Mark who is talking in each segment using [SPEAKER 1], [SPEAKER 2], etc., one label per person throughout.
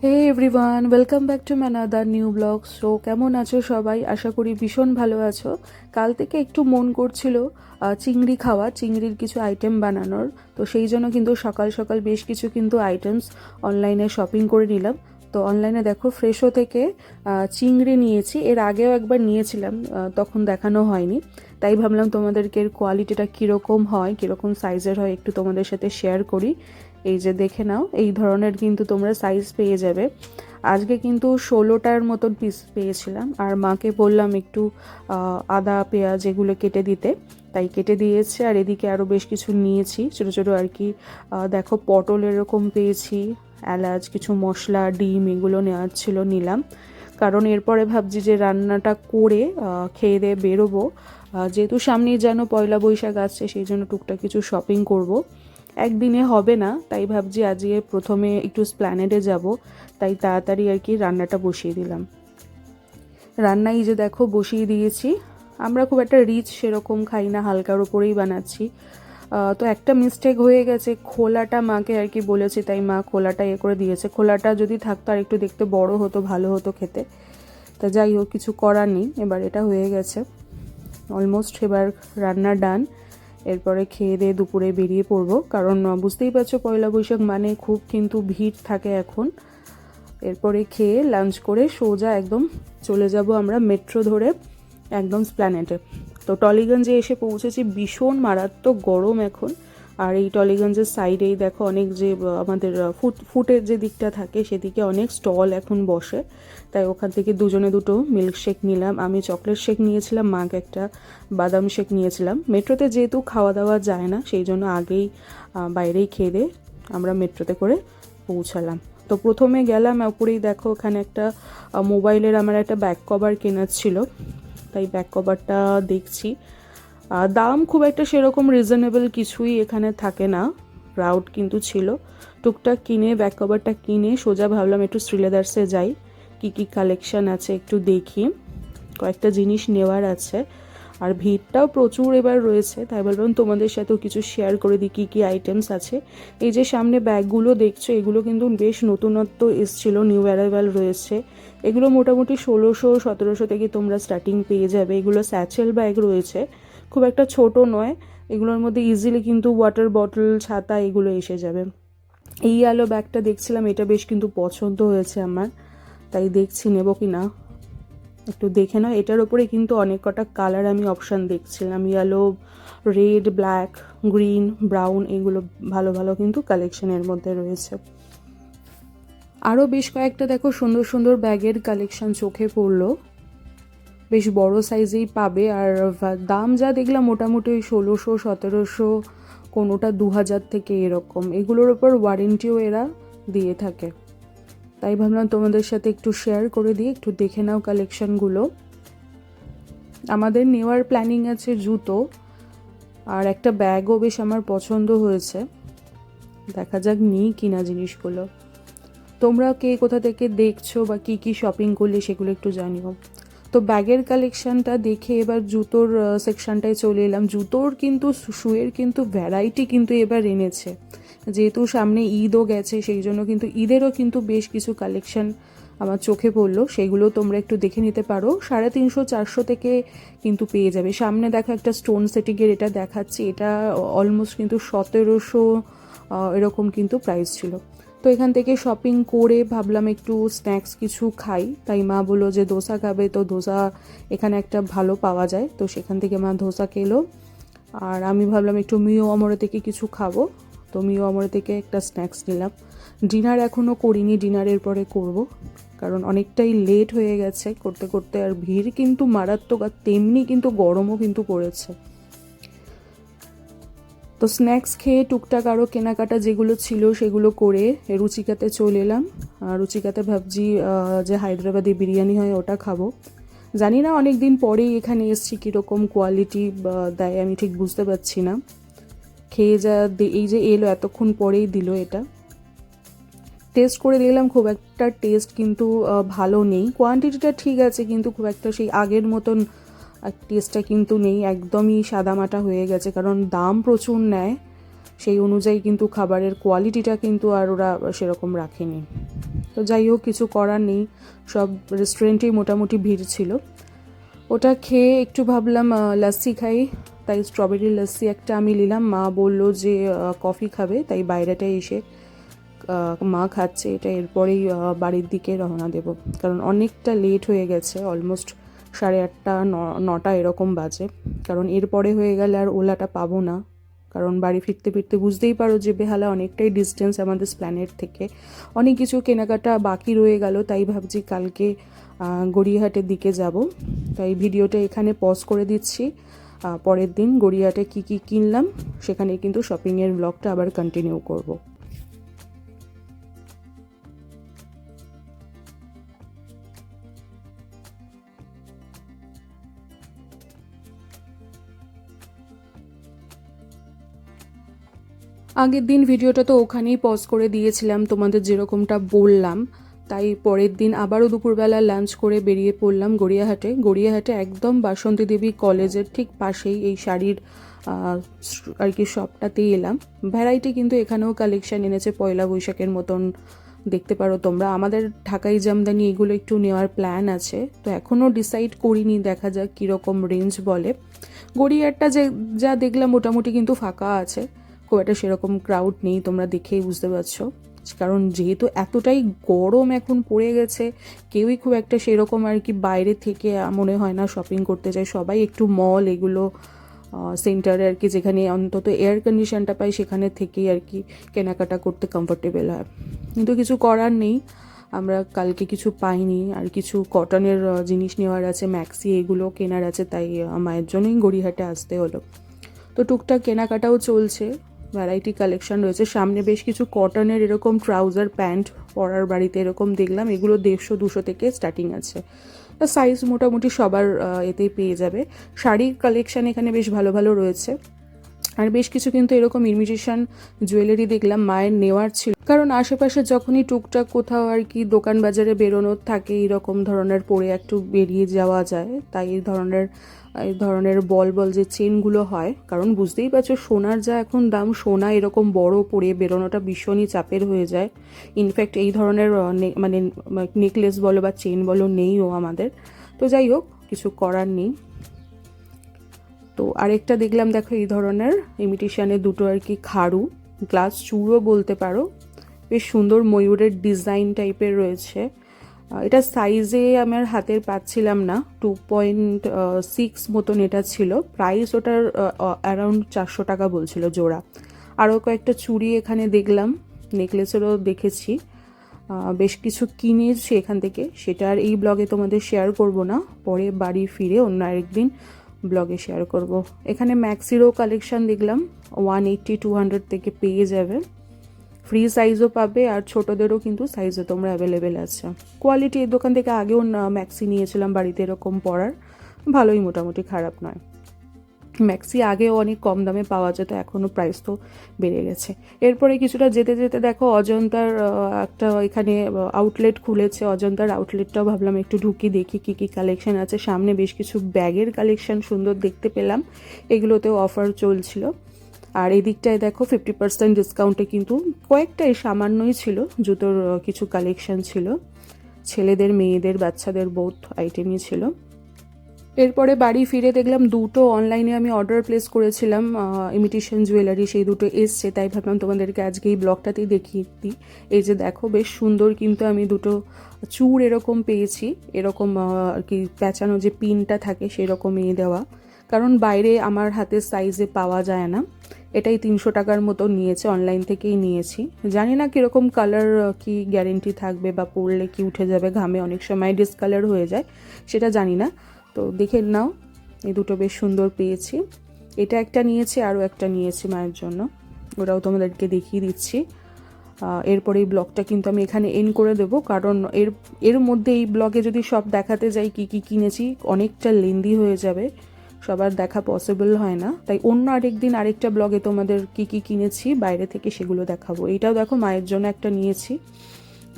[SPEAKER 1] Hey everyone, welcome back to another new blog. So কেমন আছো সবাই? আশা করি ভীষণ ভালো আছো। কাল থেকে একটু মন করছিল চিংড়ি খাওয়া, চিংড়ির কিছু আইটেম বানানোর। তো সেই জন্য কিন্তু সকাল সকাল বেশ কিছু কিন্তু আইটেমস অনলাইনে শপিং করে নিলাম। তো অনলাইনে দেখো ফ্রেশো থেকে চিংড়ি নিয়েছি। এর আগেও একবার নিয়েছিলাম, তখন দেখানো হয়নি। তাই ভাবলাম তোমাদেরকে এর কোয়ালিটিটা কীরকম হয়, কীরকম সাইজের হয় একটু তোমাদের সাথে শেয়ার করি। এই যে দেখে নাও, এই ধরনের কিন্তু তোমরা সাইজ পেয়ে যাবে। আজকে কিন্তু 16টার মতন পিস পেয়েছিলাম, আর মাকে বললাম একটু আদা পেঁয়াজ এগুলো কেটে দিতে, তাই কেটে দিয়েছে। আর এদিকে আরও বেশ কিছু নিয়েছি ছোটো ছোটো আর কি। দেখো পটল এরকম পেয়েছি, এলাচ, কিছু মশলা, ডিম এগুলো নেওয়ার ছিল, নিলাম। কারণ এরপরে ভাবছি যে রান্নাটা করে খেয়ে দিয়ে বেরোবো। যেহেতু সামনেই যেন পয়লা বৈশাখ আসছে, সেই জন্য টুকটাক কিছু শপিং করব। একদিনে হবে না, তাই ভাবছি আজকে প্রথমে একটু স্প্ল্যানেডে যাব, তাই তাড়াতাড়ি আর কি রান্নাটা বসিয়ে দিলাম। রান্নাই যে দেখো বসিয়ে দিয়েছি। আমরা খুব একটা রিচ সেরকম খাই না, হালকার ওপরেই বানাচ্ছি। তো একটা মিস্টেক হয়ে গেছে, খোলাটা মাকে আর কি বলেছি, তাই মা খোলাটা করে দিয়েছে। খোলাটা যদি থাকতো আর একটু দেখতে বড় হতো, ভালো হতো খেতে। তা যাই হোক, কিছু করার নেই, এবার এটা হয়ে গেছে অলমোস্ট। এবার রান্না ডান। এরপরে খেয়ে দিয়ে দুপুরে বেরিয়ে পড়বো, কারণ বুঝতেই পারছো পয়লা বৈশাখ মানে খুব কিন্তু ভিড় থাকে এখন। এরপরে খেয়ে লাঞ্চ করে সোজা একদম চলে যাব আমরা মেট্রো ধরে একদম স্প্ল্যানেডে। তো টলিগঞ্জে এসে পৌঁছেছি, ভীষণ মারাত্মক গরম এখন। আর এই টলিগঞ্জের সাইডেই দেখো অনেক যে আমাদের ফুটের যে দিকটা থাকে সেদিকে অনেক স্টল এখন বসে। তাই ওখান থেকে দুজনে দুটো মিল্কশেক নিলাম। আমি চকলেট শেক নিয়েছিলাম, মাকে একটা বাদাম শেক নিয়েছিলাম। মেট্রোতে যেহেতু খাওয়া দাওয়া যায় না, সেই জন্য আগেই বাইরেই খেয়ে দিয়ে আমরা মেট্রোতে করে পৌঁছালাম। তো প্রথমে গেলাম উপরেই, দেখো ওখানে একটা মোবাইলের আমার একটা ব্যাক কভার কেনার ছিল, তাই ব্যাক কভারটা দেখছি। দাম খুব একটা সেরকম রিজনেবল কিছুই এখানে থাকে না, ক্রাউড কিন্তু ছিল। টুকটাক কিনে ব্যাক কভারটা কিনে সোজা ভাবলাম একটু শ্রীলেদার্সে যাই, কি কি কালেকশন আছে একটু দেখি, কয়েকটা জিনিস নেওয়ার আছে। আর ভিড়টাও প্রচুর এবার রয়েছে, তাই ভাবলাম তোমাদের সাথেও কিছু শেয়ার করে দিই কী কী আইটেমস আছে। এই যে সামনে ব্যাগগুলো দেখছো, এগুলো কিন্তু বেশ নতুনত্ব এসেছিলো, নিউ অ্যারাইভাল রয়েছে। এগুলো মোটামুটি 1600-1700 থেকে তোমরা স্টার্টিং পেয়ে যাবে। এগুলো স্যাচেল ব্যাগ রয়েছে, খুব একটা ছোট নয়। এগুলোর মধ্যে ইজিলি কিন্তু ওয়াটার বটল, ছাতা এগুলো এসে যাবে। এই আলো ব্যাগটা দেখছিলাম, এটা বেশ কিন্তু পছন্দ হয়েছে আমার, তাই দেখছি নেব কি না, একটু দেখে নাও। এটার ওপরে কিন্তু অনেক কটা কালার আমি অপশান দেখছিলাম, yellow, red, black, green, brown, এগুলো ভালো ভালো কিন্তু কালেকশনের মধ্যে রয়েছে। আরও বেশ কয়েকটা দেখো সুন্দর সুন্দর ব্যাগের কালেকশন চোখে পড়লো, বেশ বড় সাইজেই পাবে। আর দাম যা দেখলাম মোটামুটি 1600-1700, কোনোটা 2000 থেকে এরকম। এগুলোর ওপর ওয়ারেন্টিও এরা দিয়ে থাকে, তাই ভাবলাম তোমাদের সাথে একটু শেয়ার করে দিই, একটু দেখে নাও কালেকশনগুলো। আমাদের নেওয়ার প্ল্যানিং আছে জুতো, আর একটা ব্যাগও বেশ আমার পছন্দ হয়েছে, দেখা যাক নিই কিনা জিনিসগুলো। তোমরা কে কোথা থেকে দেখছো বা কি কি শপিং করলে সেগুলো একটু জানিও। তো ব্যাগের কালেকশানটা দেখে এবার জুতোর সেকশানটায় চলে এলাম। জুতোর কিন্তু শুয়ের কিন্তু ভ্যারাইটি কিন্তু এবার এনেছে, যেহেতু সামনে ঈদও গেছে, সেই জন্য কিন্তু ঈদেরও কিন্তু বেশ কিছু কালেকশান আমার চোখে পড়লো, সেগুলো তোমরা একটু দেখে নিতে পারো। 350-400 থেকে কিন্তু পেয়ে যাবে। সামনে দেখো একটা স্টোন সেটিংয়ের এটা দেখাচ্ছি, এটা অলমোস্ট কিন্তু 1700 এরকম কিন্তু প্রাইস ছিল। তো এখান থেকে শপিং করে ভাবলাম একটু স্ন্যাক্স কিছু খাই, তাই মা বললো যে ধোসা খাবে, তো ধোসা এখানে একটা ভালো পাওয়া যায়, তো সেখান থেকে মা ধোসা খেলো। আর আমি ভাবলাম একটু মিও আমরে থেকে কিছু খাবো, তো মিও আমরে থেকে একটা স্ন্যাক্স নিলাম। ডিনার এখনও করিনি, ডিনারের পরে করব, কারণ অনেকটাই লেট হয়ে গেছে করতে করতে। আর ভিড় কিন্তু মারাত্মক, আর তেমনি কিন্তু গরমও কিন্তু পড়েছে। তো স্ন্যাক্স খেয়ে টুকটাক আরও কেনাকাটা যেগুলো ছিল সেগুলো করে রুচিকাতে চলে এলাম। রুচিকাতে ভাবছি যে হায়দ্রাবাদি বিরিয়ানি হয় ওটা খাবো। জানি না অনেক দিন পরেই এখানে এসছি, কীরকম কোয়ালিটি দেয় আমি ঠিক বুঝতে পারছি না। খেয়ে যা এই যে এলো এতক্ষণ পরেই দিল, এটা টেস্ট করে দেখলাম, খুব একটা টেস্ট কিন্তু ভালো নেই। কোয়ান্টিটিটা ঠিক আছে, কিন্তু খুব একটা সেই আগের মতন টেস্টটা কিন্তু নেই, একদমই সাদামাটা হয়ে গেছে। কারণ দাম প্রচুর নেয়, সেই অনুযায়ী কিন্তু খাবারের কোয়ালিটিটা কিন্তু আর ওরা সেরকম রাখেনি। তো যাই হোক, কিছু করার নেই, সব রেস্টুরেন্টেই মোটামুটি ভিড় ছিল। ওটা খেয়ে একটু ভাবলাম লাস্সি খাই, তাই স্ট্রবেরি লাস্সি একটা আমি নিলাম। মা বললো যে কফি খাবে, তাই বাইরেটায় এসে মা খাচ্ছে এটা। এরপরেই বাড়ির দিকে রওনা দেব, কারণ অনেকটা লেট হয়ে গেছে, অলমোস্ট 8:30 9টা এরকম বাজে। কারণ এরপরে হয়ে গেলে আর ওলাটা পাবো না, কারণ বাড়ি ফিরতে ফিরতে বুঝতেই পারো যে বেহালা অনেকটাই ডিস্টেন্স আমাদের স্প্ল্যানেড থেকে। অনেক কিছু কেনাকাটা বাকি রয়ে গেল, তাই ভাবছি কালকে গড়িয়াহাটের দিকে যাব। তাই ভিডিওটা এখানে পজ করে দিচ্ছি। পরের দিন গড়িয়াহাটে কী কী কিনলাম সেখানে কিন্তু শপিংয়ের ব্লগটা আবার কন্টিনিউ করব। আগের দিন ভিডিওটা তো ওখানেই পজ করে দিয়েছিলাম তোমাদের যেরকমটা বললাম, তাই পরের দিন আবারও দুপুরবেলা লাঞ্চ করে বেরিয়ে পড়লাম গড়িয়াহাটে একদম বাসন্তী দেবী কলেজের ঠিক পাশেই এই শাড়ির আর কি শপটাতেই এলাম। ভ্যারাইটি কিন্তু এখানেও কালেকশান এনেছে পয়লা বৈশাখের মতন, দেখতে পারো তোমরা। আমাদের ঢাকাই জামদানি এগুলো একটু নেওয়ার প্ল্যান আছে, তো এখনও ডিসাইড করিনি, দেখা যাক কীরকম রেঞ্জ বলে। গড়িয়াহাটটা যা দেখলাম মোটামুটি কিন্তু ফাঁকা আছে, খুব একটা সেরকম ক্রাউড নেই, তোমরা দেখেই বুঝতে পারছো। কারণ যেহেতু এতটাই গরম এখন পড়ে গেছে, কেউই খুব একটা সেরকম আর কি বাইরে থেকে মনে হয় না শপিং করতে যায়। সবাই একটু মল এগুলো সেন্টারে আর কি, যেখানে অন্তত এয়ার কন্ডিশনটা পাই সেখানে থেকেই আর কি কেনাকাটা করতে কমফোর্টেবল হয়। কিন্তু কিছু করার নেই, আমরা কালকে কিছু পাইনি। আর কিছু কটনের জিনিস নেওয়ার আছে, ম্যাক্সি এগুলো কেনার আছে, তাই মায়ের জন্যই গড়িয়াহাটে আসতে হলো। তো টুকটাক কেনাকাটাও চলছে, ভ্যারাইটি কালেকশন রয়েছে। সামনে বেশ কিছু কটনের এরকম ট্রাউজার প্যান্ট পরার বাড়িতে এরকম দেখলাম, এগুলো 150-200 থেকে স্টার্টিং আছে। সাইজ মোটামুটি সবার এতেই পেয়ে যাবে। শাড়ির কালেকশান এখানে বেশ ভালো ভালো রয়েছে। আর বেশ কিছু কিন্তু এরকম ইমিটেশন জুয়েলারি দেখলাম, মায়ের নেওয়ার ছিল। কারণ আশেপাশে যখনই টুকটাক কোথাও আর কি দোকান বাজারে বেরোনোর থাকে, এরকম ধরনের পরে একটু বেরিয়ে যাওয়া যায়, তাই এই ধরনের বল যে চেনগুলো হয়, কারণ বুঝতেই পারছো সোনার যা এখন দাম, সোনা এরকম বড় পরে বেরোনোটা ভীষণই চাপের হয়ে যায়। ইনফ্যাক্ট এই ধরনের মানে নেকলেস বলো বা চেন বলো নেইও আমাদের। তো যাই হোক, কিছু করার নেই। তো আরেকটা দেখলাম, দেখো এই ধরনের ইমিটেশনের দুটো আর কি খাড়ু, গ্লাস চূড়ও বলতে পারো, বেশ সুন্দর ময়ূরের ডিজাইন টাইপের রয়েছে। এটা সাইজে আমার হাতের পাচ্ছিলাম না, 2.6 মতন এটা ছিল। প্রাইস ওটার অ্যারাউন্ড 400 টাকা বলছিল জোড়া। আরও কয়েকটা চুড়ি এখানে দেখলাম, নেকলেসেরও দেখেছি, বেশ কিছু কিনেছি এখান থেকে। সেটা আর এই ব্লগে তোমাদের শেয়ার করব না, পরে বাড়ি ফিরে অন্য আরেকদিন ব্লগে শেয়ার করব। এখানে ম্যাক্সিরও কালেকশান দেখলাম, 180-200 থেকে পেয়ে যাবে। ফ্রি সাইজও পাবে, আর ছোটোদেরও কিন্তু সাইজও তোমরা অ্যাভেলেবেল আছে। কোয়ালিটি এই দোকান থেকে আগেও ম্যাক্সি নিয়েছিলাম বাড়িতে এরকম পরার, ভালোই, মোটামুটি খারাপ নয়। ম্যাক্সি আগেও অনেক কম দামে পাওয়া যেত, এখনও প্রাইস তো বেড়ে গেছে। এরপরে কিছুটা যেতে যেতে দেখো অজন্তার একটা এখানে আউটলেট খুলেছে, অজন্তার আউটলেটটাও ভাবলাম একটু ঢুকি দেখি কী কী কালেকশান আছে। সামনে বেশ কিছু ব্যাগের কালেকশান সুন্দর দেখতে পেলাম, এগুলোতেও অফার চলছিল। আর এই দিকটায় দেখো 50% ডিসকাউন্টে কিন্তু কয়েকটাই সামান্যই ছিল, জুতোর কিছু কালেকশান ছিল, ছেলেদের মেয়েদের বাচ্চাদের বোথ আইটেমই ছিল। এরপরে বাড়ি ফিরে দেখলাম দুটো অনলাইনে আমি অর্ডার প্লেস করেছিলাম ইমিটেশন জুয়েলারি, সেই দুটো এসছে, তাই ভাবলাম তোমাদেরকে আজকে এই ব্লগটাতেই দেখিয়ে দিই। এই যে দেখো, বেশ সুন্দর কিন্তু আমি দুটো চূড় এরকম পেয়েছি, এরকম আর কি প্যাঁচানো যে পিনটা থাকে সেরকমই দেওয়া, কারণ বাইরে আমার হাতের সাইজে পাওয়া যায় না। এটাই 300 টাকার মতো নিয়েছে, অনলাইন থেকেই নিয়েছি। জানি না কীরকম কালার কি গ্যারেন্টি থাকবে, বা পরলে কি উঠে যাবে ঘামে, অনেক সময় ডিসকালার হয়ে যায়, সেটা জানি না। তো দেখে নাও, এই দুটো বেশ সুন্দর পেয়েছি। এটা একটা নিয়েছি, আরও একটা নিয়েছি মায়ের জন্য, ওরাও তোমাদেরকে দেখিয়ে দিচ্ছি। এরপরে এই ব্লগটা কিন্তু আমি এখানে এন্ড করে দেবো, কারণ এর মধ্যে এই ব্লগে যদি সব দেখাতে যাই কী কী কিনেছি অনেকটা লেন্দি হয়ে যাবে, সবার দেখা পসিবল হয় না। তাই অন্য আরেকদিন আরেকটা ব্লগে তোমাদের কী কী কিনেছি বাইরে থেকে সেগুলো দেখাবো। এইটাও দেখো মায়ের জন্য একটা নিয়েছি,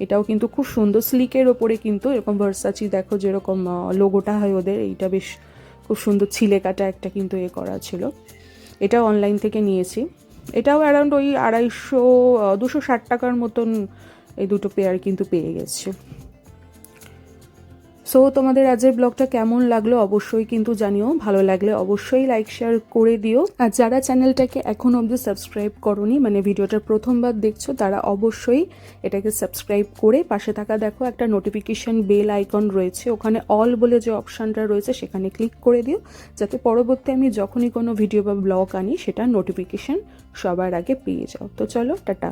[SPEAKER 1] এটাও কিন্তু খুব সুন্দর, স্লিকের ওপরে কিন্তু এরকম ভার্সাচি দেখো যেরকম লোগোটা হয় ওদের, এইটা বেশ খুব সুন্দর ছিলে কাটা একটা কিন্তু করা ছিল। এটাও অনলাইন থেকে নিয়েছি, এটাও অ্যারাউন্ড ওই 260 টাকার মতন এই দুটো পেয়ার কিন্তু পেয়ে গেছে। সো তোমাদের আজকের ব্লগটা কেমন লাগলো অবশ্যই কিন্তু জানিও, ভালো লাগলে অবশ্যই লাইক শেয়ার করে দিও। আর যারা চ্যানেলটাকে এখন অবধি সাবস্ক্রাইব করোনি, মানে ভিডিওটা প্রথমবার দেখছো, তারা অবশ্যই এটাকে সাবস্ক্রাইব করে পাশে থাকা দেখো একটা নোটিফিকেশন বেল আইকন রয়েছে, ওখানে অল বলে যে অপশানটা রয়েছে সেখানে ক্লিক করে দিও, যাতে পরবর্তী আমি যখনই কোনো ভিডিও বা ব্লগ আনি সেটা নোটিফিকেশন সবার আগে পেয়ে যাও। তো চলো টাটা।